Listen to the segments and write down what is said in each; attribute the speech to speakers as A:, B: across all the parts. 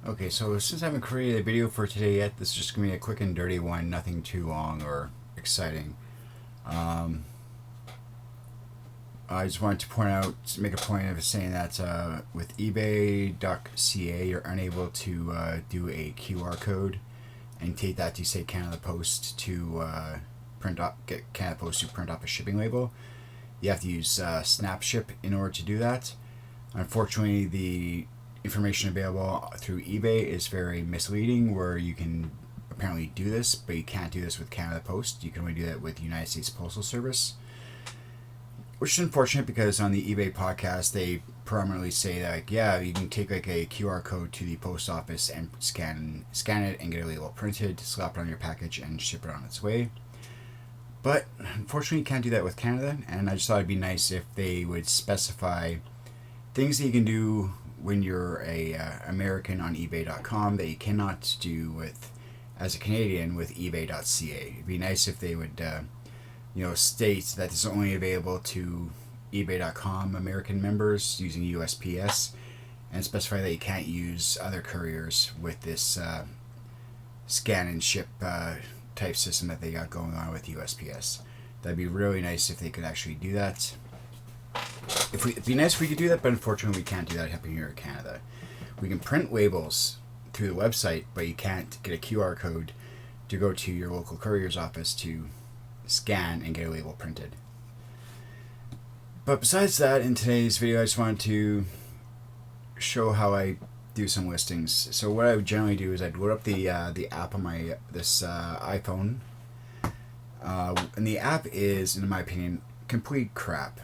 A: Okay, so since I haven't created a video for today yet, this is just going to be a quick and dirty one, nothing too long or exciting. Um, I just wanted to point out, make a point of saying that with eBay.ca, you're unable to do a QR code and take that to, say, Canada Post to get Canada Post to print off a shipping label. You have to use SnapShip in order to do that. Unfortunately, the information available through eBay is very misleading, where you can apparently do this, but you can't do this with Canada Post. You can only do that with United States Postal Service, which is unfortunate because on the eBay podcast they prominently say that, like, yeah, you can take like a QR code to the post office and scan it and get a label printed, slap it on your package, and ship it on its way. But unfortunately, you can't do that with Canada, and I just thought it'd be nice if they would specify things that you can do when you're a American on eBay.com that you cannot do with as a Canadian with eBay.ca. It'd be nice if they would, state that this is only available to eBay.com American members using USPS, and specify that you can't use other couriers with this scan and ship type system that they got going on with USPS. That'd be really nice if they could actually do that. It'd be nice if we could do that, but unfortunately we can't do that happening here in Canada. We can print labels through the website, but you can't get a QR code to go to your local courier's office to scan and get a label printed. But besides that, in today's video, I just wanted to show how I do some listings. So what I would generally do is I'd load up the app on my iPhone, and the app is, in my opinion, complete crap.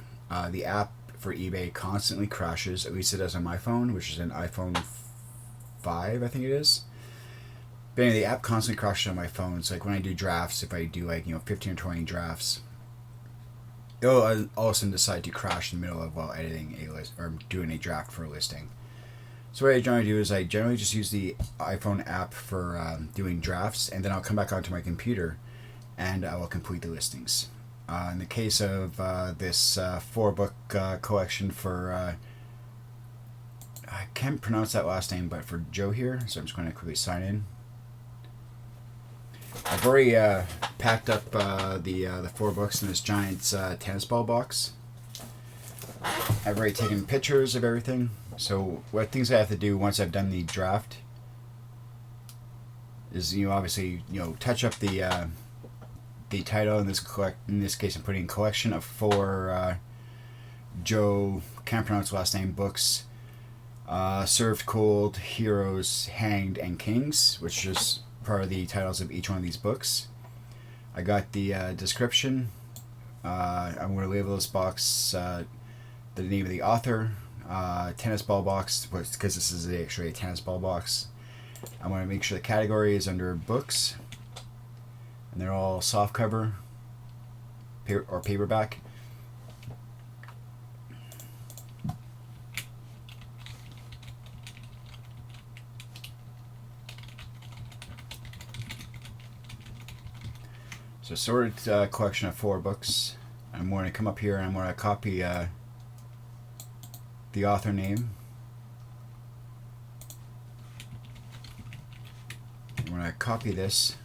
A: The app for eBay constantly crashes. At least it does on my phone, which is an iPhone 5, I think it is. But anyway, the app constantly crashes on my phone. So like when I do drafts, if I do 15 or 20 drafts, it'll all of a sudden decide to crash in the middle of while editing a list or doing a draft for a listing. So what I generally do is I generally just use the iPhone app for doing drafts, and then I'll come back onto my computer and I will complete the listings. In the case of this 4-book collection for, I can't pronounce that last name, but for Joe here, so I'm just going to quickly sign in. I've already packed up the 4 books in this giant tennis ball box. I've already taken pictures of everything. So what things I have to do once I've done the draft is, obviously, touch up the title. In this case, I'm putting collection of 4 Joe, can't pronounce last name, books. Served Cold, Heroes, Hanged, and Kings, which is part of the titles of each one of these books. I got the description. I'm going to label this box the name of the author, tennis ball box, because this is actually a tennis ball box. I want to make sure the category is under books, and they're all soft cover or paperback. So sorted collection of 4 books. I'm going to come up here and I'm going to copy the author name. I'm going to copy this.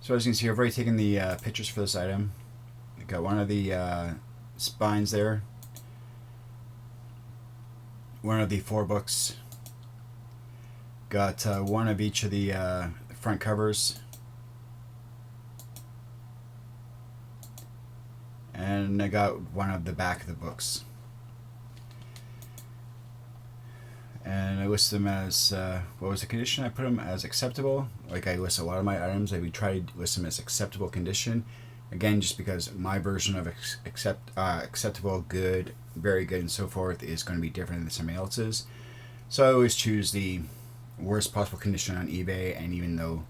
A: So as you can see, I've already taken the pictures for this item. I've got one of the spines there. One of the 4 books. Got one of each of the front covers. And I got one of the back of the books. And I list them as, what was the condition? I put them as acceptable. Like I list a lot of my items, I would try to list them as acceptable condition. Again, just because my version of acceptable, good, very good, and so forth is going to be different than somebody else's. So I always choose the worst possible condition on eBay, and even though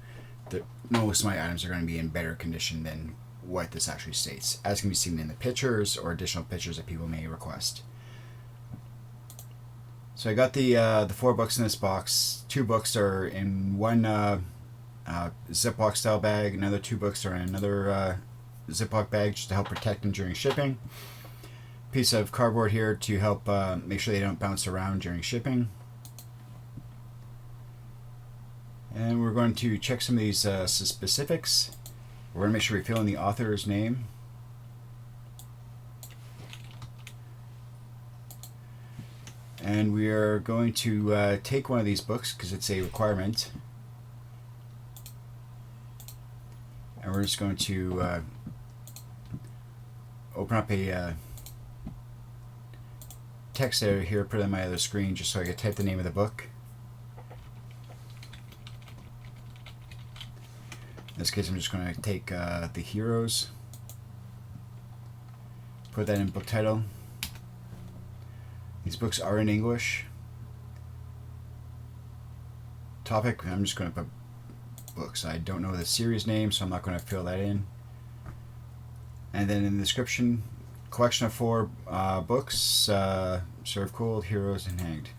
A: most of my items are going to be in better condition than what this actually states, as can be seen in the pictures or additional pictures that people may request. So I got the 4 books in this box. 2 books are in one Ziploc style bag. Another 2 books are in another Ziploc bag just to help protect them during shipping. Piece of cardboard here to help make sure they don't bounce around during shipping. And we're going to check some of these specifics. We're going to make sure we fill in the author's name. And we are going to take one of these books because it's a requirement. And we're just going to open up a text editor here, put it on my other screen just so I can type the name of the book. In this case, I'm just going to take The Heroes, put that in book title. These books are in English. Topic, I'm just going to put books. I don't know the series name, so I'm not going to fill that in. And then in the description, collection of 4 books, Serve Cold, Heroes, and Hanged.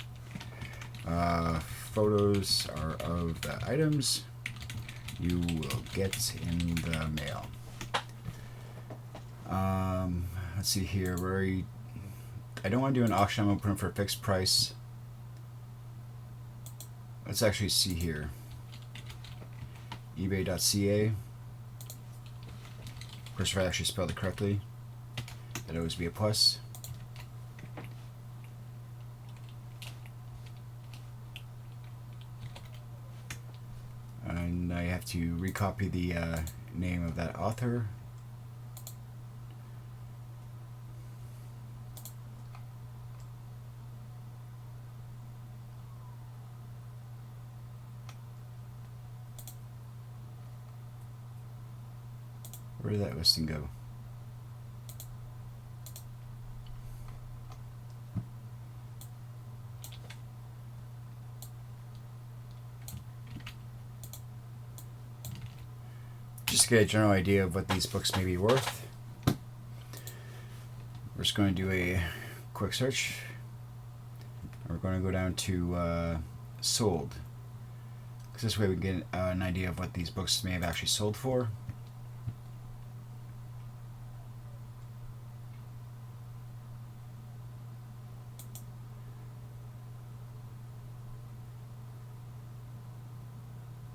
A: Photos are of the items you will get in the mail. Let's see here. I don't want to do an auction. I'm going to put them for a fixed price. Let's actually see here. eBay.ca. Of course, if I actually spelled it correctly, that'd always be a plus. And I have to recopy the name of that author. Where did that listing go? Just to get a general idea of what these books may be worth, we're just going to do a quick search. We're going to go down to sold, because this way we can get an idea of what these books may have actually sold for.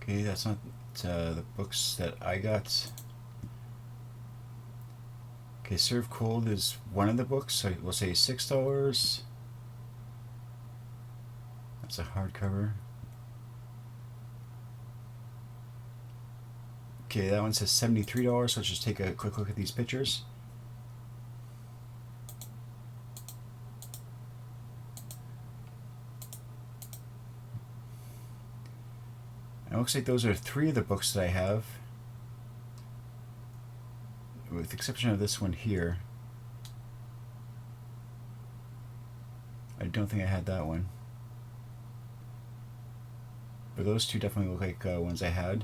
A: Okay, that's not the books that I got. Okay, Serve Cold is one of the books, so we'll say $6. That's a hardcover. Okay, that one says $73, so let's just take a quick look at these pictures. It looks like those are 3 of the books that I have, with the exception of this one here. I don't think I had that one, but those 2 definitely look like ones I had.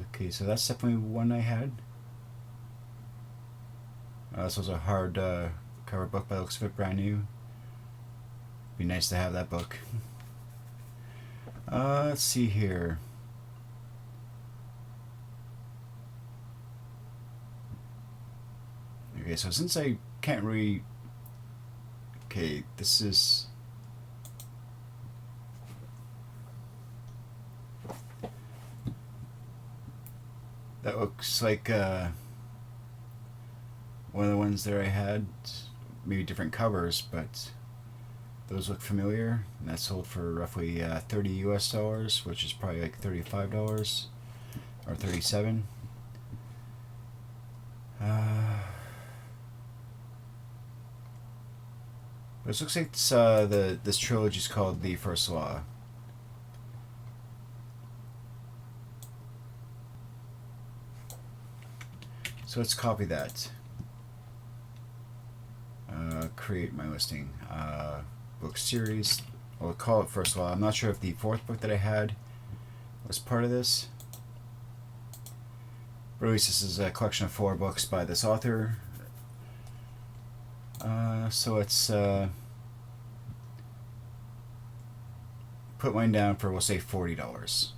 A: Okay, so that's definitely one I had. This was a hard cover book, by the looks of it, brand new. Be nice to have that book. Let's see here. Okay, so since I can't really... Okay, this is... That looks like one of the ones that I had. Maybe different covers, but those look familiar. And that sold for roughly $30 US, which is probably like $35 or $37. This looks like it's, this trilogy is called The First Law. So let's copy that. Create my listing. Book series. I'll call it First Law. I'm not sure if the 4th book that I had was part of this. But at least this is a collection of 4 books by this author. So let's put mine down for, we'll say, $40.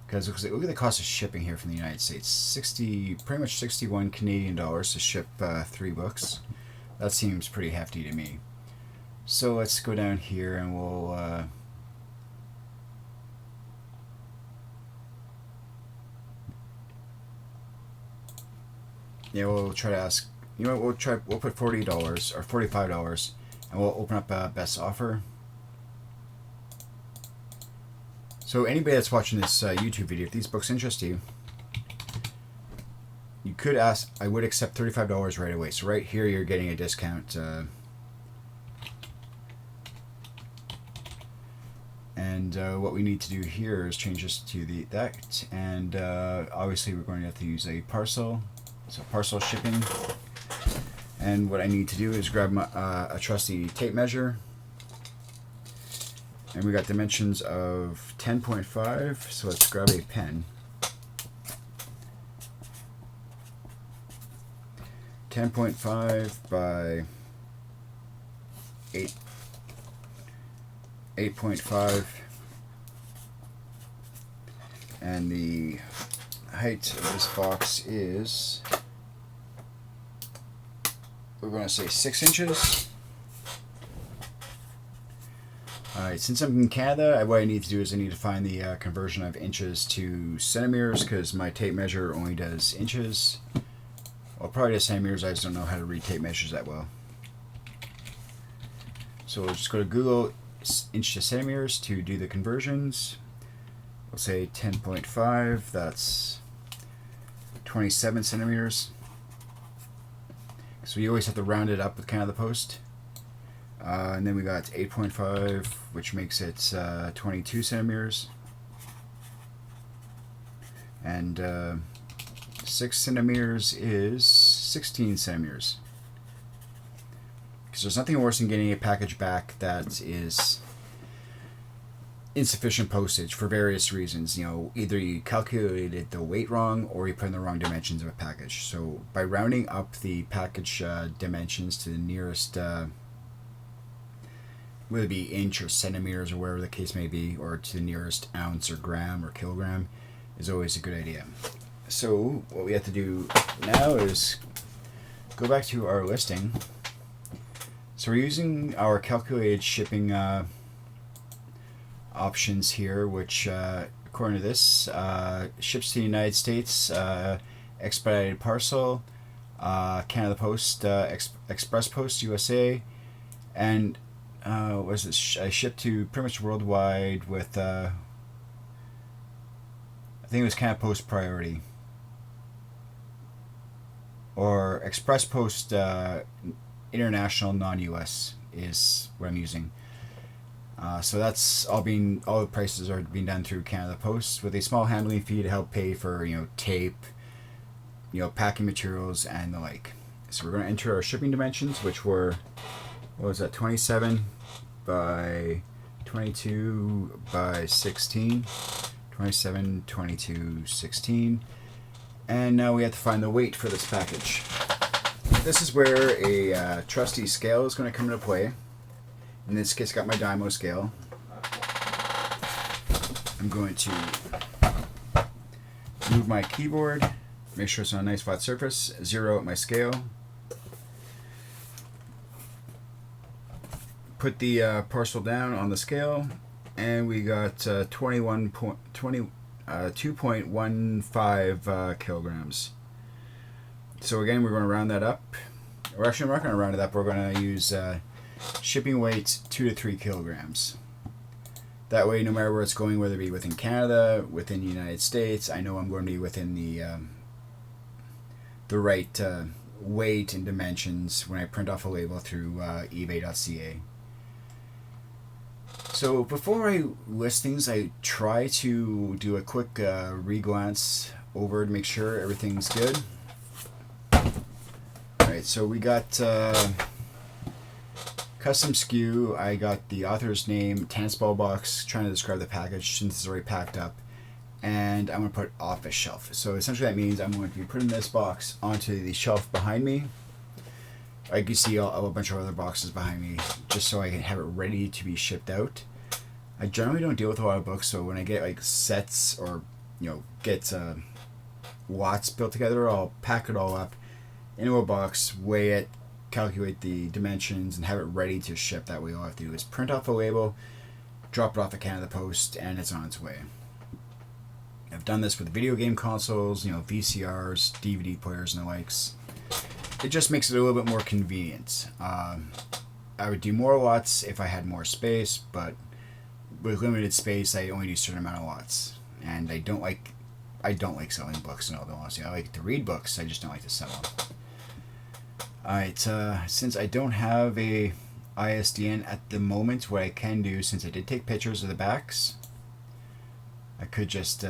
A: Because look at the cost of shipping here from the United States. Pretty much 61 Canadian dollars to ship 3 books. That seems pretty hefty to me. So let's go down here and we'll we'll try to ask, you know what, we'll put $40 or $45 and we'll open up a best offer. So anybody that's watching this YouTube video, if these books interest you, you could ask, I would accept $35 right away. So right here you're getting a discount. And what we need to do here is change this to that. And obviously we're going to have to use a parcel. So parcel shipping. And what I need to do is grab my, a trusty tape measure. And we got dimensions of 10.5, so let's grab a pen. 10.5 by 8.5, and the height of this box is, we're going to say 6 inches. Alright, since I'm in Canada, what I need to do is I need to find the conversion of inches to centimeters, because my tape measure only does inches. Well, probably does centimeters, I just don't know how to read tape measures that well. So we'll just go to Google inch to centimeters to do the conversions. We'll say 10.5, that's 27 centimeters. So you always have to round it up with kind of the post. And then we got 8.5, which makes it 22 centimeters. And 6 centimeters is 16 centimeters. Because there's nothing worse than getting a package back that is insufficient postage for various reasons. You know, either you calculated the weight wrong or you put in the wrong dimensions of a package. So by rounding up the package dimensions to the nearest whether it be inch or centimeters or wherever the case may be, or to the nearest ounce or gram or kilogram, is always a good idea. So what we have to do now is go back to our listing. So we're using our calculated shipping options here, which according to this ships to the United States, expedited parcel, Canada Post, Express Post USA, and was it shipped to pretty much worldwide with I think it was Canada Post Priority or Express Post International non-US is what I'm using. So that's all the prices are being done through Canada Post with a small handling fee to help pay for, you know, tape, you know, packing materials and the like. So we're going to enter our shipping dimensions, which were, what was that, 27 by 22 by 16, 27, 22, 16, and now we have to find the weight for this package. This is where a trusty scale is going to come into play. In this case, I got my Dymo scale. I'm going to move my keyboard, make sure it's on a nice flat surface, zero out my scale. Put the parcel down on the scale, and we got 2.15 kilograms. So again, we're going to round that up. Or actually, we're not going to round it up. We're going to use shipping weight 2 to 3 kilograms. That way, no matter where it's going, whether it be within Canada, within the United States, I know I'm going to be within the right weight and dimensions when I print off a label through ebay.ca. So before I list things, I try to do a quick re-glance over to make sure everything's good. Alright, so we got custom SKU. I got the author's name, tennis ball box, trying to describe the package since it's already packed up. And I'm going to put office shelf. So essentially that means I'm going to be putting this box onto the shelf behind me. I can see a bunch of other boxes behind me just so I can have it ready to be shipped out. I generally don't deal with a lot of books, so when I get like sets or, you know, get lots built together, I'll pack it all up into a box, weigh it, calculate the dimensions and have it ready to ship. That way all I have to do is print off a label, drop it off at Canada Post, and it's on its way. I've done this with video game consoles, VCRs, DVD players, and the likes. It just makes it a little bit more convenient. I would do more lots if I had more space, but with limited space, I only do a certain amount of lots. And I don't like selling books, in all honesty. I like to read books, I just don't like to sell them. Alright, since I don't have a ISDN at the moment, what I can do, since I did take pictures of the backs, I could just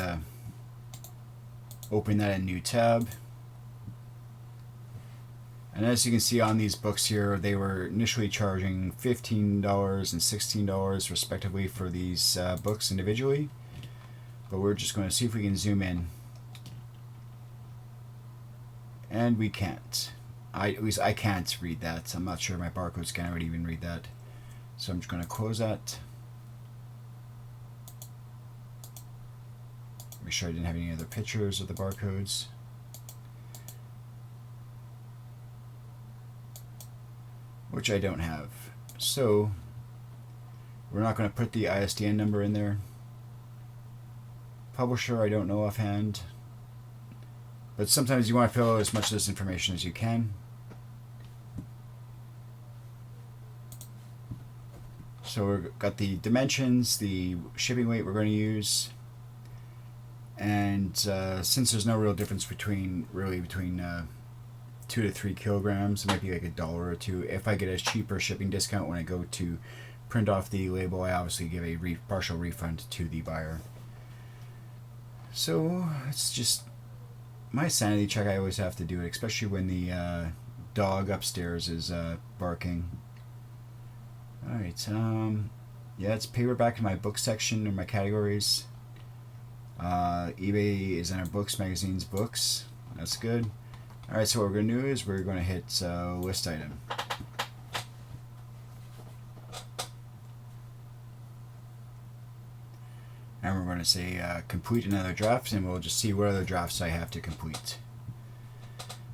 A: open that in a new tab. And as you can see on these books here, they were initially charging $15 and $16 respectively for these books individually. But we're just going to see if we can zoom in. And we can't. At least I can't read that. I'm not sure my barcode scanner would even read that. So I'm just going to close that. Make sure I didn't have any other pictures of the barcodes. Which I don't have. So we're not going to put the ISDN number in there. Publisher, I don't know offhand. But sometimes you want to fill out as much of this information as you can. So we've got the dimensions, the shipping weight we're going to use. And since there's no real difference between 2 to 3 kilograms, it might be like $1 or $2. If I get a cheaper shipping discount when I go to print off the label, I obviously give a partial refund to the buyer. So it's just my sanity check. I always have to do it, especially when the dog upstairs is barking. Alright, yeah, it's paperback in my book section or my categories. eBay is in our books, magazines, books. That's good. Alright, so what we're going to do is we're going to hit list item. And we're going to say complete another draft, and we'll just see what other drafts I have to complete.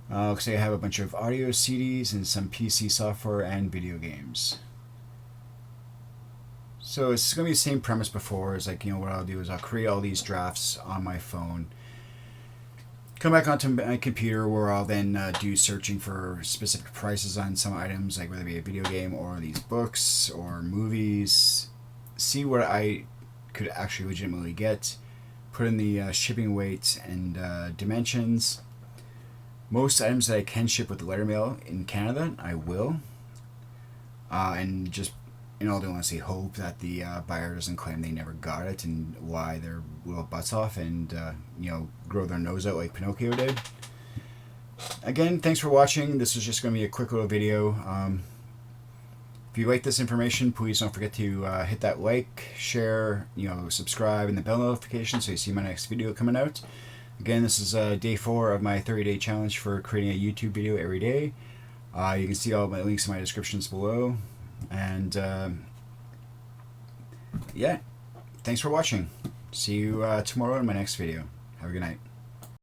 A: Looks like I have a bunch of audio CDs and some PC software and video games. So it's going to be the same premise before. It's like, what I'll do is I'll create all these drafts on my phone, come back onto my computer where I'll then do searching for specific prices on some items, like whether it be a video game or these books or movies, see what I could actually legitimately get, put in the shipping weight and dimensions. Most items that I can ship with the letter mail in Canada, I will. And just in all honesty, hope that the buyer doesn't claim they never got it and lie their little butts off and grow their nose out like Pinocchio did. Again, thanks for watching. This is just going to be a quick little video. If you like this information, please don't forget to hit that like, share, subscribe, and the bell notification so you see my next video coming out. Again, this is day 4 of my 30-day challenge for creating a YouTube video every day. You can see all my links in my descriptions below. And yeah, thanks for watching. See you tomorrow in my next video. Have a good night.